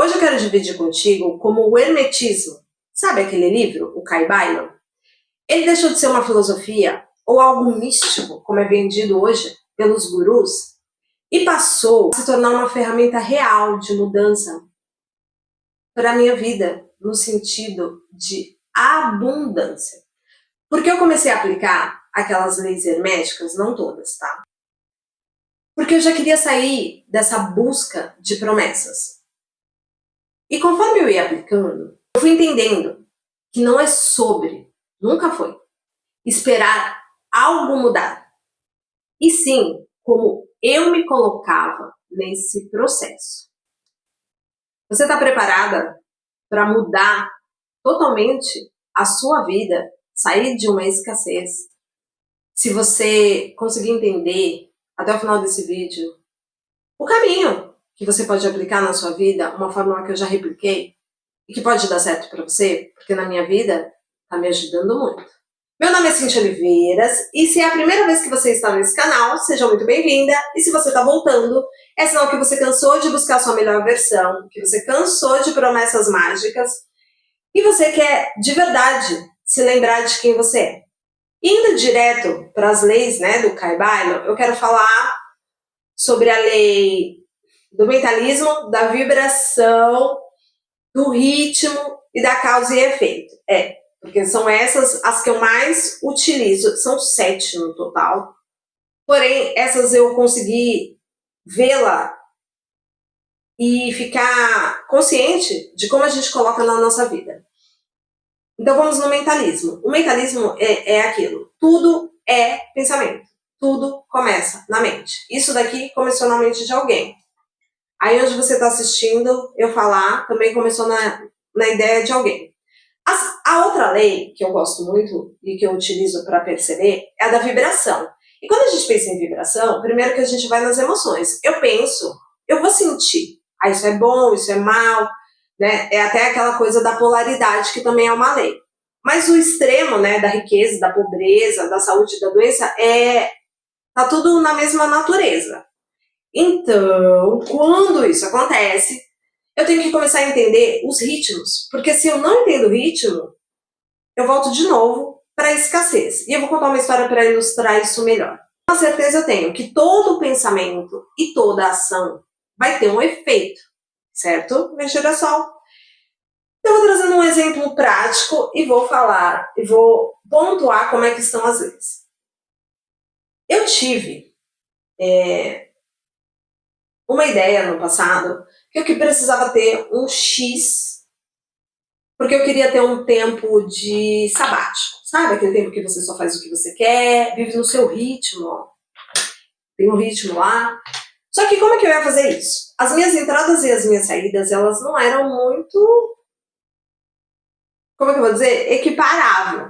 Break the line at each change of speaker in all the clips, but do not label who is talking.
Hoje eu quero dividir contigo como o hermetismo, sabe aquele livro, o Caibalion? Ele deixou de ser uma filosofia ou algo místico, como é vendido hoje pelos gurus, e passou a se tornar uma ferramenta real de mudança para a minha vida, no sentido de abundância. Porque eu comecei a aplicar aquelas leis herméticas, não todas, tá? Porque eu já queria sair dessa busca de promessas. E conforme eu ia aplicando, eu fui entendendo que não é sobre, nunca foi, esperar algo mudar. E sim, como eu me colocava nesse processo. Você está preparada para mudar totalmente a sua vida, sair de uma escassez? Se você conseguir entender até o final desse vídeo o caminho que você pode aplicar na sua vida, uma fórmula que eu já repliquei e que pode dar certo para você, porque na minha vida está me ajudando muito. Meu nome é Cintia Oliveiras e se é a primeira vez que você está nesse canal, seja muito bem-vinda. E se você está voltando, é sinal que você cansou de buscar a sua melhor versão, que você cansou de promessas mágicas e você quer de verdade se lembrar de quem você é. Indo direto para as leis, do Caibalion, eu quero falar sobre a lei do mentalismo, da vibração, do ritmo e da causa e efeito. Porque são essas as que eu mais utilizo, são 7 no total. Porém, essas eu consegui vê-la e ficar consciente de como a gente coloca na nossa vida. Então vamos no mentalismo. O mentalismo é aquilo, tudo é pensamento, tudo começa na mente. Isso daqui começou na mente de alguém. Aí onde você está assistindo eu falar, também começou na ideia de alguém. A outra lei que eu gosto muito e que eu utilizo para perceber é a da vibração. E quando a gente pensa em vibração, primeiro que a gente vai nas emoções. Eu penso, eu vou sentir, isso é bom, isso é mal, né? É até aquela coisa da polaridade que também é uma lei. Mas o extremo, da riqueza, da pobreza, da saúde e da doença, tá tudo na mesma natureza. Então, quando isso acontece, eu tenho que começar a entender os ritmos, porque se eu não entendo o ritmo, eu volto de novo para a escassez. E eu vou contar uma história para ilustrar isso melhor. Com certeza eu tenho que todo pensamento e toda ação vai ter um efeito, certo? Veja só. Eu vou trazendo um exemplo prático e vou falar, e vou pontuar como é que estão as leis. Eu tive uma ideia no passado que eu precisava ter um X, porque eu queria ter um tempo de sabático, sabe? Aquele tempo que você só faz o que você quer, vive no seu ritmo, ó. Tem um ritmo lá. Só que como é que eu ia fazer isso? As minhas entradas e as minhas saídas, elas não eram muito, como é que eu vou dizer? Equiparável.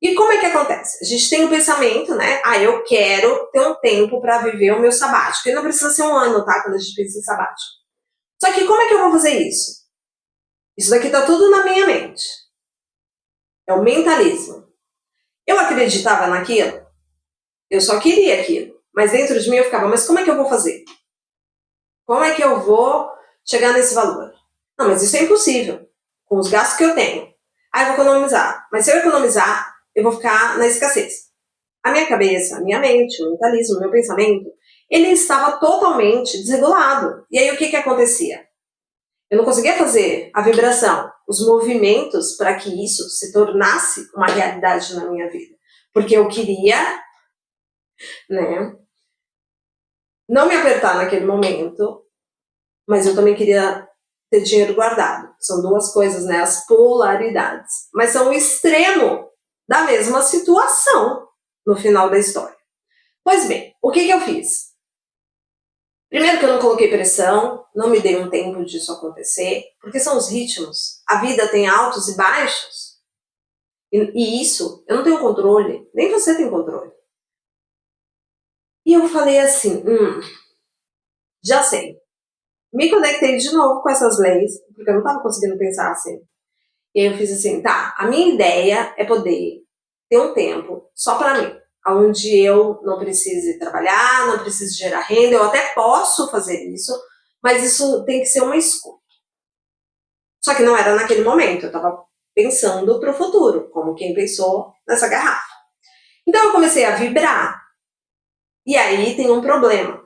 E como é que acontece? A gente tem um pensamento, eu quero ter um tempo para viver o meu sabático. E não precisa ser um ano, tá? Quando a gente pensa em sabático. Só que como é que eu vou fazer isso? Isso daqui tá tudo na minha mente. É o mentalismo. Eu acreditava naquilo. Eu só queria aquilo. Mas dentro de mim eu ficava, mas como é que eu vou fazer? Como é que eu vou chegar nesse valor? Não, mas isso é impossível. Com os gastos que eu tenho. Eu vou economizar. Mas se eu economizar, eu vou ficar na escassez. A minha cabeça, a minha mente, o mentalismo, o meu pensamento, ele estava totalmente desregulado. E aí o que acontecia? Eu não conseguia fazer a vibração, os movimentos para que isso se tornasse uma realidade na minha vida. Porque eu queria, não me apertar naquele momento, mas eu também queria ter dinheiro guardado. São duas coisas, as polaridades. Mas são o extremo da mesma situação no final da história. Pois bem, o que eu fiz? Primeiro que eu não coloquei pressão, não me dei um tempo disso acontecer, porque são os ritmos. A vida tem altos e baixos. E isso, eu não tenho controle, nem você tem controle. E eu falei assim, já sei. Me conectei de novo com essas leis, porque eu não estava conseguindo pensar assim. E aí eu fiz assim, a minha ideia é poder ter um tempo só para mim, onde eu não precise trabalhar, não precise gerar renda, eu até posso fazer isso, mas isso tem que ser uma escolha. Só que não era naquele momento, eu estava pensando para o futuro, como quem pensou nessa garrafa. Então eu comecei a vibrar. E aí tem um problema.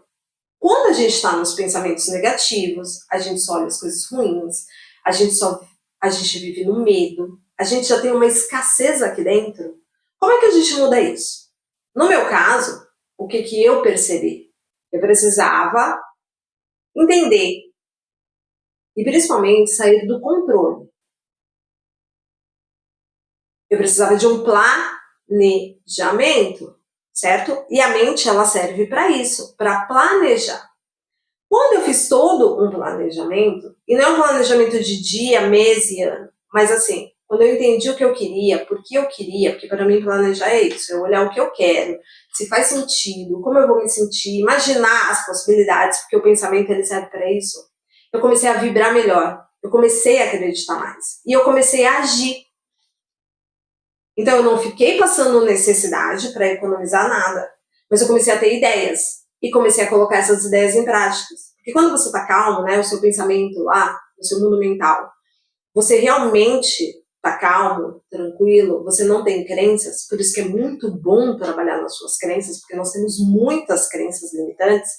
Quando a gente está nos pensamentos negativos, a gente só olha as coisas ruins, a gente vive no medo, a gente já tem uma escassez aqui dentro. Como é que a gente muda isso? No meu caso, o que eu percebi? Eu precisava entender e principalmente sair do controle. Eu precisava de um planejamento, certo? E a mente, ela serve para isso, para planejar. Quando eu fiz todo um planejamento, e não é um planejamento de dia, mês e ano, mas assim, quando eu entendi o que eu queria, porque para mim planejar é isso, é olhar o que eu quero, se faz sentido, como eu vou me sentir, imaginar as possibilidades, porque o pensamento ele serve para isso, eu comecei a vibrar melhor, eu comecei a acreditar mais, e eu comecei a agir. Então eu não fiquei passando necessidade para economizar nada, mas eu comecei a ter ideias e comecei a colocar essas ideias em práticas. Porque quando você está calmo, né, o seu pensamento lá, o seu mundo mental, você realmente está calmo, tranquilo, você não tem crenças, por isso que é muito bom trabalhar nas suas crenças, porque nós temos muitas crenças limitantes,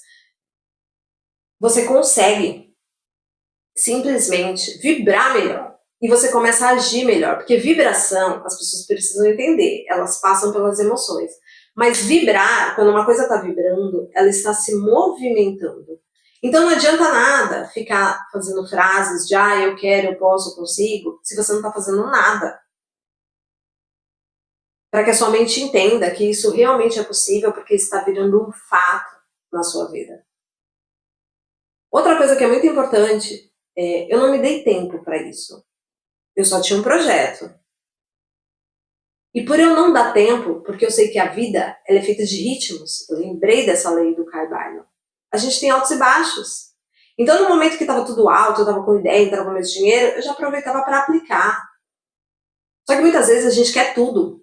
você consegue simplesmente vibrar melhor. E você começa a agir melhor, porque vibração, as pessoas precisam entender, elas passam pelas emoções. Mas vibrar, quando uma coisa está vibrando, ela está se movimentando. Então não adianta nada ficar fazendo frases de eu quero, eu posso, eu consigo, se você não está fazendo nada. Para que a sua mente entenda que isso realmente é possível, porque está virando um fato na sua vida. Outra coisa que é muito importante, eu não me dei tempo para isso. Eu só tinha um projeto. E por eu não dar tempo, porque eu sei que a vida ela é feita de ritmos, eu lembrei dessa lei do Carvalho. A gente tem altos e baixos. Então, no momento que estava tudo alto, eu estava com ideia, estava com menos dinheiro, eu já aproveitava para aplicar. Só que muitas vezes a gente quer tudo.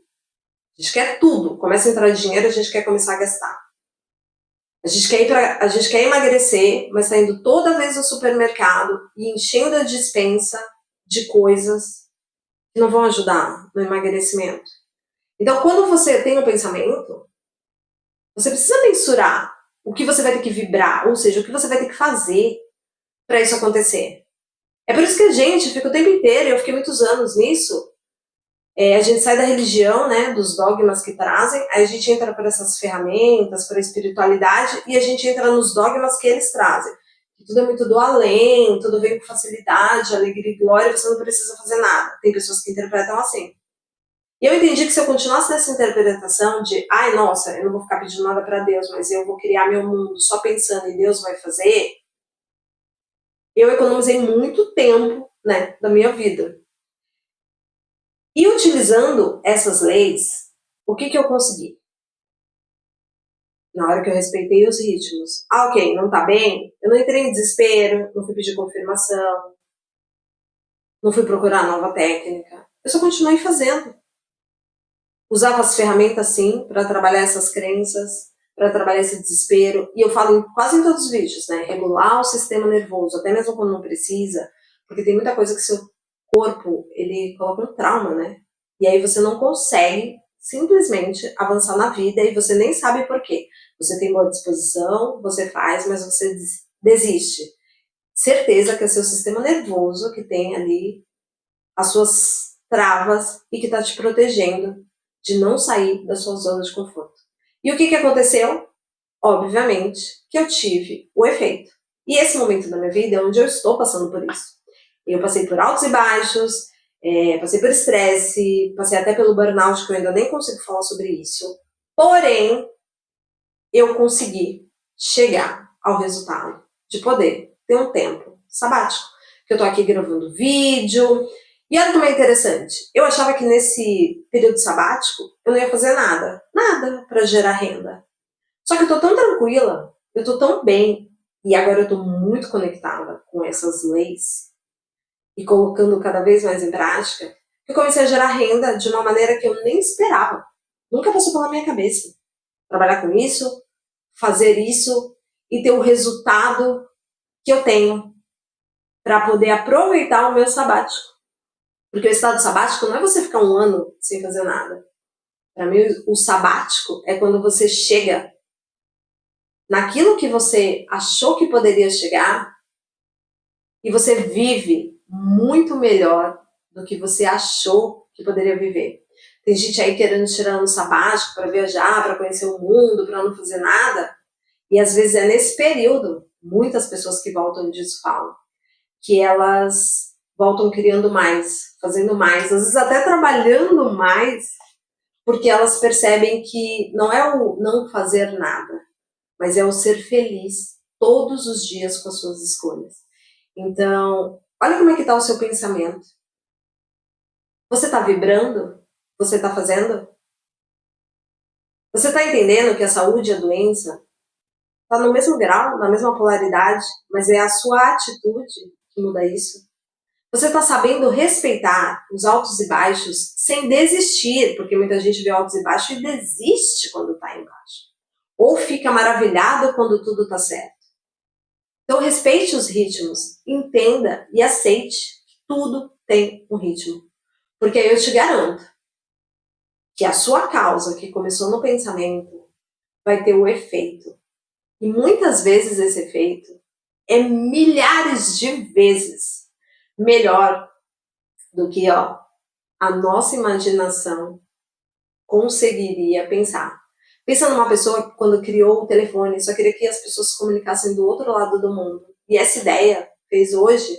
A gente quer tudo. Começa a entrar dinheiro, a gente quer começar a gastar. A gente quer emagrecer, mas está indo toda vez no supermercado e enchendo a despensa de coisas que não vão ajudar no emagrecimento. Então, quando você tem um pensamento, você precisa mensurar o que você vai ter que vibrar, ou seja, o que você vai ter que fazer para isso acontecer. É por isso que a gente fica o tempo inteiro, eu fiquei muitos anos nisso, a gente sai da religião, né, dos dogmas que trazem, aí a gente entra para essas ferramentas, para a espiritualidade, e a gente entra nos dogmas que eles trazem. Tudo é muito do além, tudo vem com facilidade, alegria e glória, você não precisa fazer nada. Tem pessoas que interpretam assim. E eu entendi que se eu continuasse nessa interpretação de, nossa, eu não vou ficar pedindo nada para Deus, mas eu vou criar meu mundo só pensando em Deus vai fazer, eu economizei muito tempo, né, da minha vida. E utilizando essas leis, o que eu consegui? Na hora que eu respeitei os ritmos. Ok, não tá bem? Eu não entrei em desespero, não fui pedir confirmação, não fui procurar nova técnica. Eu só continuei fazendo. Usava as ferramentas, sim, para trabalhar essas crenças, para trabalhar esse desespero. E eu falo quase em todos os vídeos, né? Regular o sistema nervoso, até mesmo quando não precisa, porque tem muita coisa que seu corpo, ele coloca um trauma, né? E aí você não consegue simplesmente avançar na vida e você nem sabe por quê. Você tem boa disposição, você faz, mas você desiste. Certeza que é seu sistema nervoso que tem ali as suas travas e que está te protegendo de não sair da sua zona de conforto. E o que aconteceu? Obviamente que eu tive o efeito. E esse momento da minha vida é onde eu estou passando por isso. Eu passei por altos e baixos, passei por estresse, passei até pelo burnout, que eu ainda nem consigo falar sobre isso. Porém, eu consegui chegar ao resultado de poder ter um tempo sabático. Que eu tô aqui gravando vídeo. E olha como é interessante. Eu achava que nesse período sabático eu não ia fazer nada. Nada para gerar renda. Só que eu tô tão tranquila, eu tô tão bem. E agora eu tô muito conectada com essas leis e colocando cada vez mais em prática, que eu comecei a gerar renda de uma maneira que eu nem esperava. Nunca passou pela minha cabeça. Trabalhar com isso, fazer isso e ter o resultado que eu tenho. para poder aproveitar o meu sabático. Porque o estado sabático não é você ficar um ano sem fazer nada. Para mim, o sabático é quando você chega naquilo que você achou que poderia chegar e você vive muito melhor do que você achou que poderia viver. Tem gente aí querendo tirar ano sabático para viajar, para conhecer o mundo, para não fazer nada. E às vezes é nesse período, muitas pessoas que voltam disso falam, que elas voltam criando mais, fazendo mais, às vezes até trabalhando mais, porque elas percebem que não é o não fazer nada, mas é o ser feliz todos os dias com as suas escolhas. Então, olha como é que está o seu pensamento. Você está vibrando? Você está fazendo? Você está entendendo que a saúde e a doença está no mesmo grau, na mesma polaridade, mas é a sua atitude que muda isso? Você está sabendo respeitar os altos e baixos sem desistir, porque muita gente vê altos e baixos e desiste quando está embaixo. Ou fica maravilhado quando tudo está certo. Então respeite os ritmos, entenda e aceite que tudo tem um ritmo. Porque aí eu te garanto que a sua causa, que começou no pensamento, vai ter o efeito. E muitas vezes esse efeito é milhares de vezes melhor do que a nossa imaginação conseguiria pensar. Pensa numa pessoa que quando criou o telefone só queria que as pessoas se comunicassem do outro lado do mundo. E essa ideia fez hoje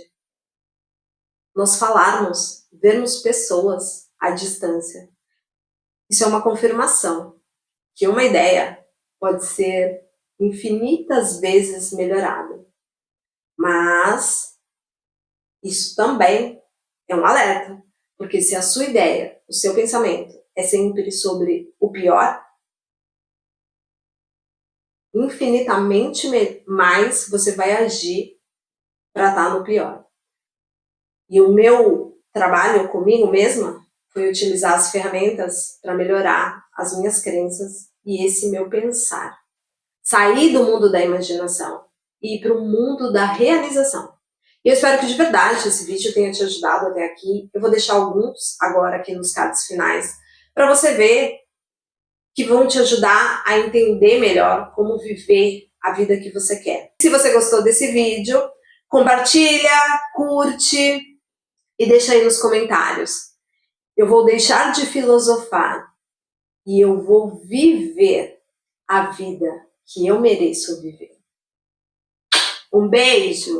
nós falarmos, vermos pessoas à distância. Isso é uma confirmação que uma ideia pode ser infinitas vezes melhorada. Mas isso também é um alerta, porque se a sua ideia, o seu pensamento é sempre sobre o pior, infinitamente mais você vai agir para estar no pior. E o meu trabalho comigo mesma foi utilizar as ferramentas para melhorar as minhas crenças e esse meu pensar. Sair do mundo da imaginação e ir para o mundo da realização. E eu espero que de verdade esse vídeo tenha te ajudado até aqui. Eu vou deixar alguns agora aqui nos cards finais para você ver que vão te ajudar a entender melhor como viver a vida que você quer. Se você gostou desse vídeo, compartilha, curte e deixa aí nos comentários. Eu vou deixar de filosofar e eu vou viver a vida que eu mereço viver. Um beijo!